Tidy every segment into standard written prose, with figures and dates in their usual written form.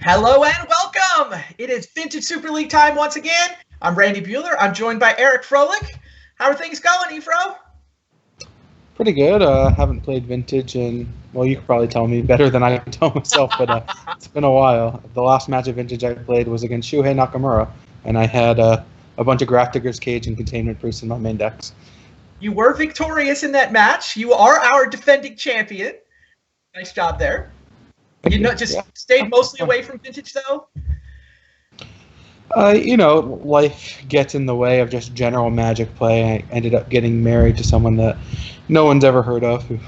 Hello and welcome. It is Vintage Super League time once again. I'm Randy Bueller. I'm joined by Eric Froelich. How are things going, Efro? Pretty good. Haven't played Vintage in, well, you could probably tell me better than I can tell myself, but it's been a while. The last match of Vintage I played was against Shuhei Nakamura, and I had a bunch of Graph Digger's Cage and Containment Priest in my main decks. You were victorious in that match. You are our defending champion. Nice job there. Stayed mostly away from Vintage, though? Life gets in the way of just general Magic play. I ended up getting married to someone that no one's ever heard of, who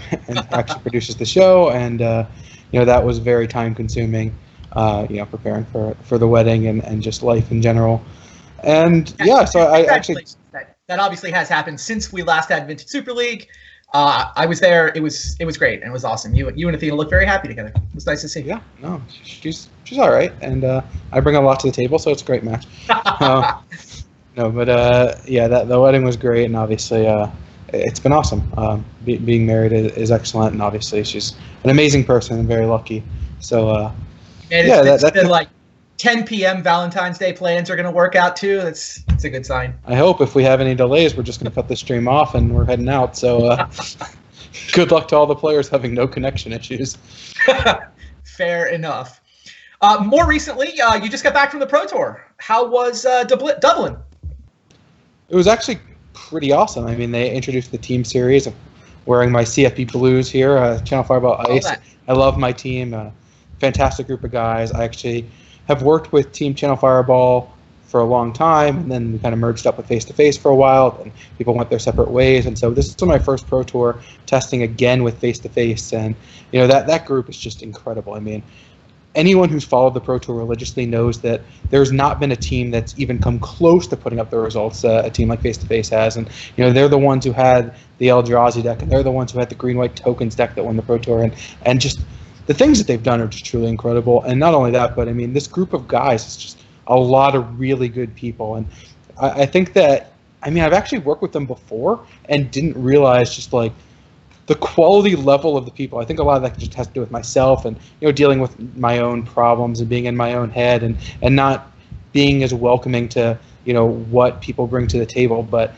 actually produces the show, and that was very time-consuming. Preparing for the wedding and just life in general. And so I actually that obviously has happened since we last had Vintage Super League. I was there. It was great and it was awesome. You and Athena look very happy together. It was nice to see. Yeah, no, she's all right, and I bring a lot to the table, so it's a great match. The wedding was great, and obviously it's been awesome. Being married is excellent, and obviously she's an amazing person and very lucky. So it's been like 10 p.m. Valentine's Day plans are going to work out too. It's a good sign. I hope if we have any delays, we're just going to cut the stream off and we're heading out. So good luck to all the players having no connection issues. Fair enough. More recently, you just got back from the Pro Tour. How was Dublin? It was actually pretty awesome. I mean, they introduced the team series. I'm wearing my CFB Blues here, Channel Fireball Ice. I love my team. Fantastic group of guys. I actually have worked with Team Channel Fireball for a long time, and then we kind of merged up with Face to Face for a while, and people went their separate ways. And so this is my first Pro Tour testing again with Face to Face, and that group is just incredible. I mean, anyone who's followed the Pro Tour religiously knows that there's not been a team that's even come close to putting up the results a team like Face to Face has. And they're the ones who had the Eldrazi deck, and they're the ones who had the green-white tokens deck that won the Pro Tour, and just the things that they've done are just truly incredible. And not only that, but I mean, this group of guys is just a lot of really good people. And I think that, I've actually worked with them before and didn't realize just like the quality level of the people. I think a lot of that just has to do with myself and, dealing with my own problems and being in my own head and not being as welcoming to, what people bring to the table. But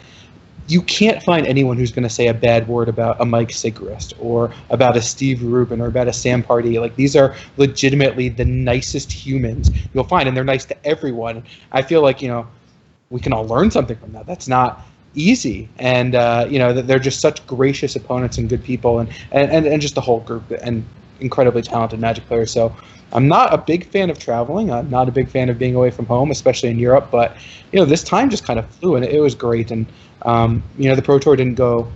you can't find anyone who's going to say a bad word about a Mike Sigrist or about a Steve Rubin or about a Sam Pardee. Like, these are legitimately the nicest humans you'll find, and they're nice to everyone. I feel like, we can all learn something from that. That's not easy. And, they're just such gracious opponents and good people and just the whole group and incredibly talented Magic players. So I'm not a big fan of traveling. I'm not a big fan of being away from home, especially in Europe. But, this time just kind of flew, and it was great. And, the Pro Tour didn't go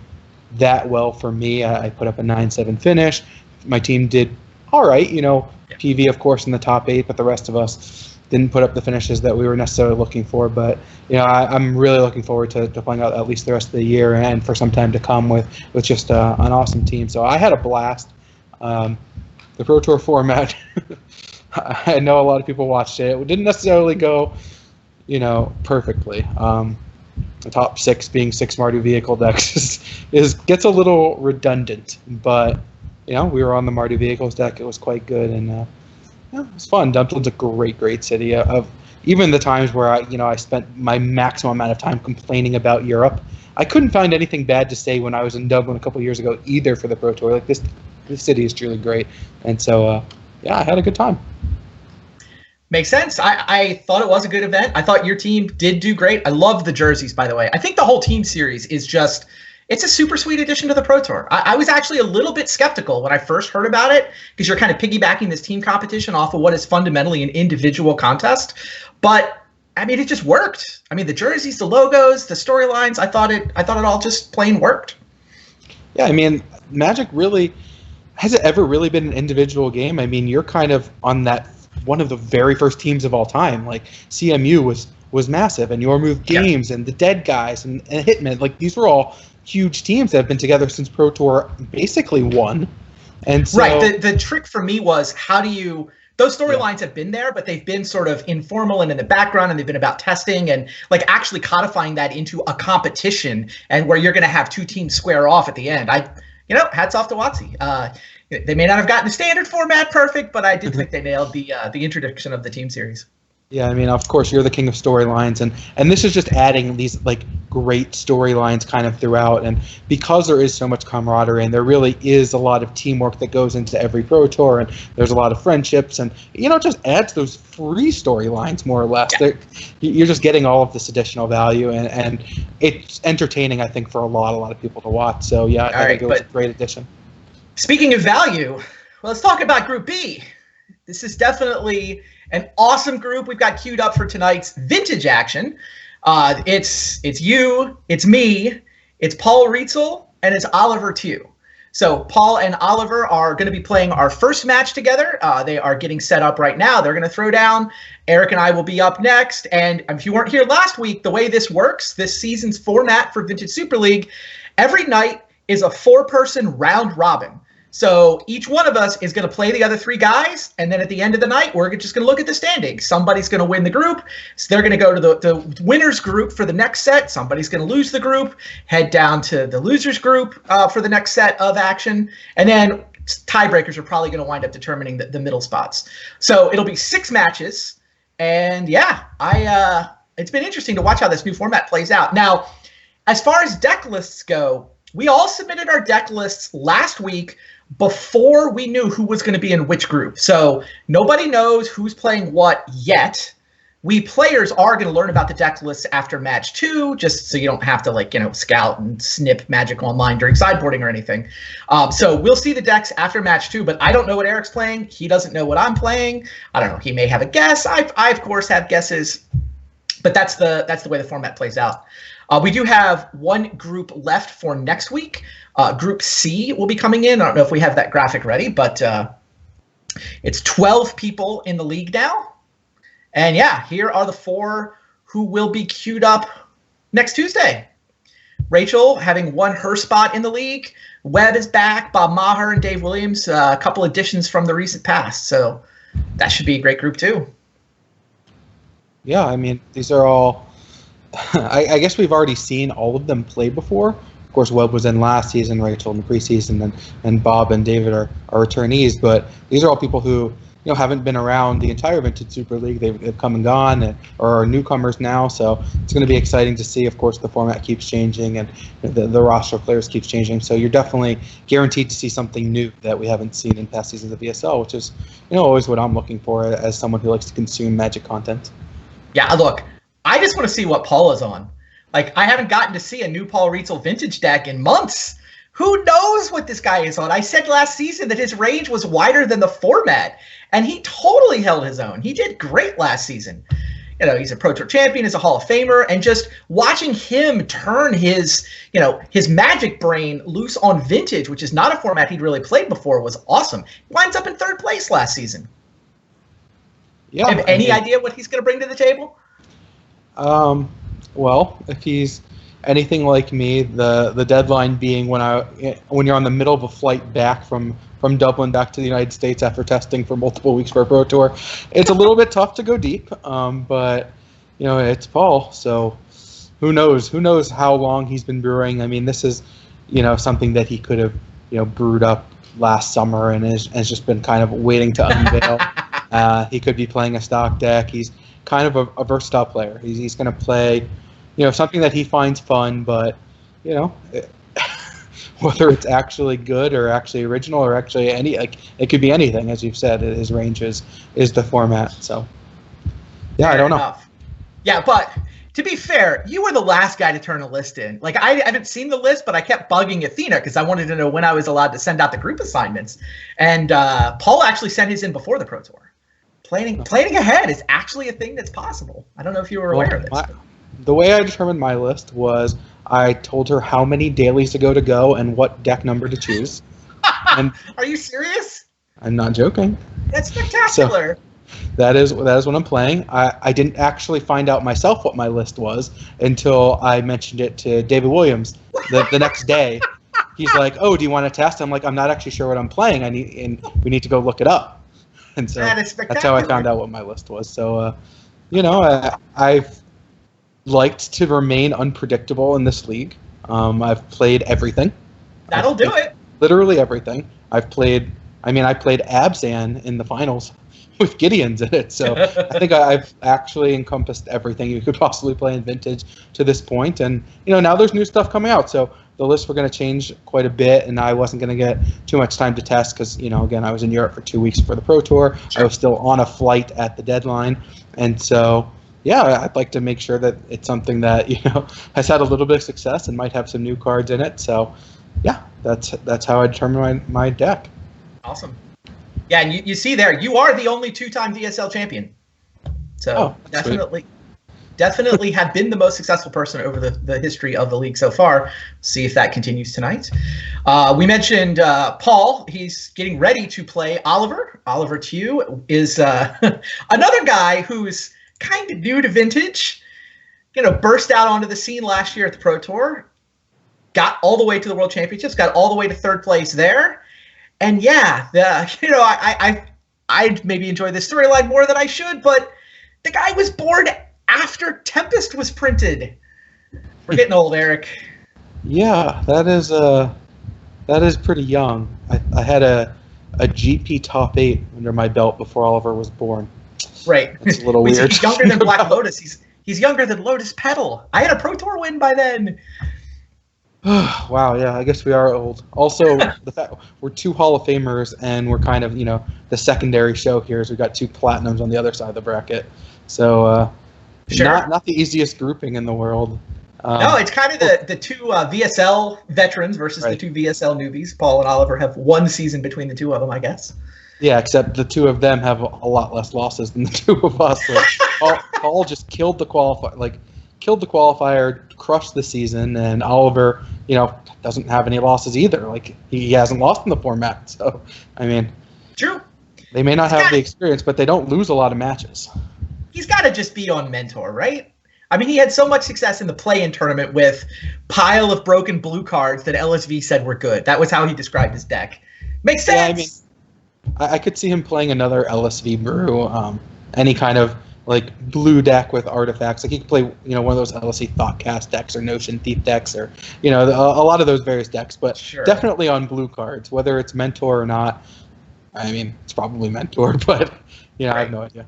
that well for me. I put up a 9-7 finish. My team did all right. PV, of course, in the top 8, but the rest of us didn't put up the finishes that we were necessarily looking for. But, I'm really looking forward to playing out at least the rest of the year and for some time to come with just an awesome team. So I had a blast. The Pro Tour format, I know a lot of people watched it. It didn't necessarily go, perfectly. The top 6 being 6 Mardu vehicle decks gets a little redundant, but we were on the Mardu vehicles deck. It was quite good, and it was fun. Dublin's a great city. Of even the times where I spent my maximum amount of time complaining about Europe, I couldn't find anything bad to say when I was in Dublin a couple years ago either for the Pro Tour. Like, this city is truly great, and so I had a good time. Makes sense. I thought it was a good event. I thought your team did do great. I love the jerseys, by the way. I think the whole team series is just, it's a super sweet addition to the Pro Tour. I was actually a little bit skeptical when I first heard about it because you're kind of piggybacking this team competition off of what is fundamentally an individual contest. But, it just worked. The jerseys, the logos, the storylines, I thought it all just plain worked. Yeah, Magic really, has it ever really been an individual game? You're kind of on that one of the very first teams of all time. Like, CMU was massive, and Your Move Games and the Dead Guys and Hitman. Like, these were all huge teams that have been together since Pro Tour basically won. And so, right. The trick for me was, how do you those storylines have been there, but they've been sort of informal and in the background, and they've been about testing and like actually codifying that into a competition and where you're going to have two teams square off at the end. Hats off to WotC. They may not have gotten the standard format perfect, but I did think they nailed the introduction of the team series. Yeah, I mean, of course, you're the king of storylines, and this is just adding these like great storylines kind of throughout. And because there is so much camaraderie, and there really is a lot of teamwork that goes into every Pro Tour, and there's a lot of friendships, and it just adds those free storylines more or less. Yeah. You're just getting all of this additional value, and it's entertaining, I think, for a lot of people to watch. So yeah, I think it was a great addition. Speaking of value, well, let's talk about Group B. This is definitely an awesome group we've got queued up for tonight's vintage action. It's you, it's me, it's Paul Rietzel, and it's Oliver Tew. So Paul and Oliver are going to be playing our first match together. They are getting set up right now. They're going to throw down. Eric and I will be up next. And if you weren't here last week, the way this works, this season's format for Vintage Super League, every night is a 4-person round robin. So each one of us is going to play the other 3 guys, and then at the end of the night, we're just going to look at the standings. Somebody's going to win the group, so they're going to go to the winner's group for the next set. Somebody's going to lose the group, head down to the loser's group for the next set of action, and then tiebreakers are probably going to wind up determining the middle spots. So it'll be 6 matches, and yeah, it's been interesting to watch how this new format plays out. Now, as far as deck lists go, we all submitted our deck lists last week before we knew who was going to be in which group. So nobody knows who's playing what yet. We players are going to learn about the deck lists after match 2, just so you don't have to scout and snip Magic Online during sideboarding or anything. So we'll see the decks after match 2, but I don't know what Eric's playing. He doesn't know what I'm playing. I don't know. He may have a guess. I of course have guesses, but that's the way the format plays out. We do have one group left for next week. Group C will be coming in. I don't know if we have that graphic ready, but it's 12 people in the league now. And yeah, here are the 4 who will be queued up next Tuesday. Rachel having won her spot in the league. Webb is back. Bob Maher and Dave Williams, a couple additions from the recent past. So that should be a great group too. Yeah, I mean, these are all... I guess we've already seen all of them play before. Of course, Webb was in last season, Rachel in the preseason, and Bob and David are returnees. But these are all people who haven't been around the entire Vintage Super League. They've come and gone, or are newcomers now. So it's going to be exciting to see. Of course, the format keeps changing, and the roster of players keeps changing. So you're definitely guaranteed to see something new that we haven't seen in past seasons of VSL, which is always what I'm looking for as someone who likes to consume Magic content. Yeah, look. I just want to see what Paul is on. I haven't gotten to see a new Paul Rietzel vintage deck in months. Who knows what this guy is on? I said last season that his range was wider than the format, and he totally held his own. He did great last season. He's a Pro Tour champion, he's a Hall of Famer, and just watching him turn his Magic brain loose on vintage, which is not a format he'd really played before, was awesome. He winds up in 3rd place last season. Yeah. Have any idea what he's going to bring to the table? Well, if he's anything like me, the deadline being when you're on the middle of a flight back from Dublin back to the United States after testing for multiple weeks for a Pro Tour, it's a little bit tough to go deep. But it's Paul, so who knows how long he's been brewing. I mean, this is something that he could have brewed up last summer and has just been kind of waiting to unveil. He could be playing a stock deck. He's kind of a versatile player. He's going to play, something that he finds fun, but, whether it's actually good or actually original or actually it could be anything, as you've said. His range is the format. So, yeah, I don't know. Yeah, but to be fair, you were the last guy to turn a list in. I haven't seen the list, but I kept bugging Athena because I wanted to know when I was allowed to send out the group assignments. And Paul actually sent his in before the Pro Tour. Planning ahead is actually a thing that's possible. I don't know if you were aware of this. The way I determined my list was I told her how many dailies to go and what deck number to choose. And are you serious? I'm not joking. That's spectacular. So that is what I'm playing. I didn't actually find out myself what my list was until I mentioned it to David Williams the next day. He's like, "Oh, do you want to test?" I'm like, "I'm not actually sure what I'm playing. We need to go look it up." And so that's how I found out what my list was. So, I've liked to remain unpredictable in this league. I've played everything. That'll do it. Literally everything. I've played I mean, I played Abzan in the finals with Gideon's in it. So I think I've actually encompassed everything you could possibly play in Vintage to this point. And, now there's new stuff coming out. So the lists were going to change quite a bit, and I wasn't going to get too much time to test because, again, I was in Europe for 2 weeks for the Pro Tour. Sure. I was still on a flight at the deadline. And so, yeah, I'd like to make sure that it's something that, has had a little bit of success and might have some new cards in it. So, yeah, that's how I determine my deck. Awesome. Yeah, and you see there, you are the only 2-time VSL champion. So definitely have been the most successful person over the history of the league so far. See if that continues tonight. We mentioned Paul. He's getting ready to play Oliver. Oliver Tew is another guy who's kind of new to Vintage. Burst out onto the scene last year at the Pro Tour. Got all the way to the World Championships. Got all the way to 3rd place there. And yeah, I'd maybe enjoy this storyline more than I should, but the guy was born after Tempest was printed. We're getting old, Eric. Yeah, that is pretty young. I had a GP top 8 under my belt before Oliver was born. Right. It's a little weird. He's younger than Black Lotus. He's younger than Lotus Petal. I had a Pro Tour win by then. Wow, yeah, I guess we are old. Also, the fact we're 2 Hall of Famers, and we're kind of, the secondary show here is we got 2 platinums on the other side of the bracket. So, sure. not the easiest grouping in the world. No, it's kind of the 2 VSL veterans versus the 2 VSL newbies. Paul and Oliver have 1 season between the 2 of them, I guess. Yeah, except the 2 of them have a lot less losses than the 2 of us. Paul just killed the qualifier, crushed the season, and Oliver, doesn't have any losses either. He hasn't lost in the format. So, I mean, true. They may not have the experience, but they don't lose a lot of matches. He's got to just be on Mentor, right? I mean, he had so much success in the play-in tournament with pile of broken blue cards that LSV said were good. That was how he described his deck. Makes sense. Yeah, I mean, I could see him playing another LSV brew, any kind of blue deck with artifacts. He could play, one of those LSV Thoughtcast decks or Notion Thief decks or, a lot of those various decks. But sure. Definitely on blue cards, whether it's Mentor or not. I mean, it's probably Mentor, but right. I have no idea.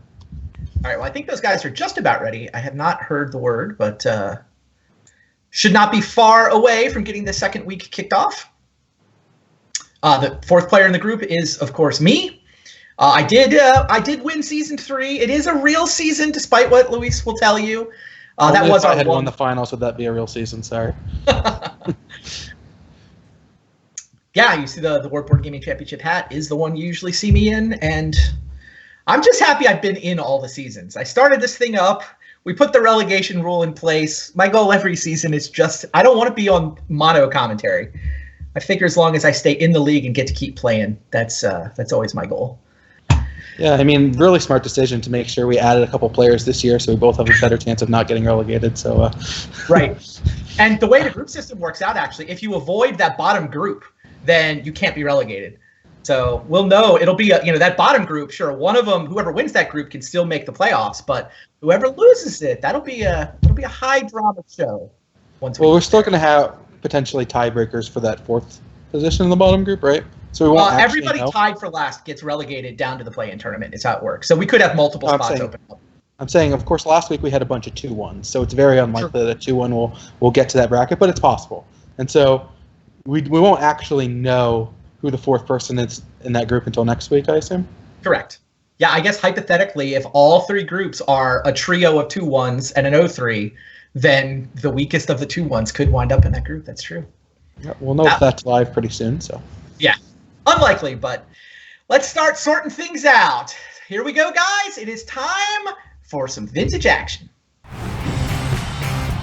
All right, well, I think those guys are just about ready. I have not heard the word, but should not be far away from getting the second week kicked off. The 4th player in the group is, of course, me. I did win season 3. It is a real season, despite what Luis will tell you. That was if I had won the finals, would that be a real season? Sorry. Yeah, you see the World Board Gaming Championship hat is the one you usually see me in, and I'm just happy I've been in all the seasons. I started this thing up. We put the relegation rule in place. My goal every season is just I don't want to be on mono commentary. I figure as long as I stay in the league and get to keep playing, that's always my goal. Yeah, I mean, really smart decision to make sure we added a couple players this year so we both have a better chance of not getting relegated. So, Right. And the way the group system works out, actually, if you avoid that bottom group, then you can't be relegated. So we'll know it'll be that bottom group. Sure, one of them, whoever wins that group, can still make the playoffs, but whoever loses it, it'll be a high drama show. We're still going to have potentially tiebreakers for that 4th position in the bottom group, right? So we won't everybody tied for last gets relegated down to the play-in tournament. Is how it works. So we could have multiple spots open up. I'm saying, of course, last week we had a bunch of 2-1s, so it's very unlikely that a 2-1 will get to that bracket, but it's possible. And so we won't actually know who the 4th person is in that group until next week, I assume? Correct. Yeah, I guess hypothetically, if all 3 groups are a trio of 2-1s and an 0-3, then the weakest of the 2-1s could wind up in that group. That's true. Yeah, we'll know if that's live pretty soon. So. Yeah, unlikely, but let's start sorting things out. Here we go, guys. It is time for some vintage action.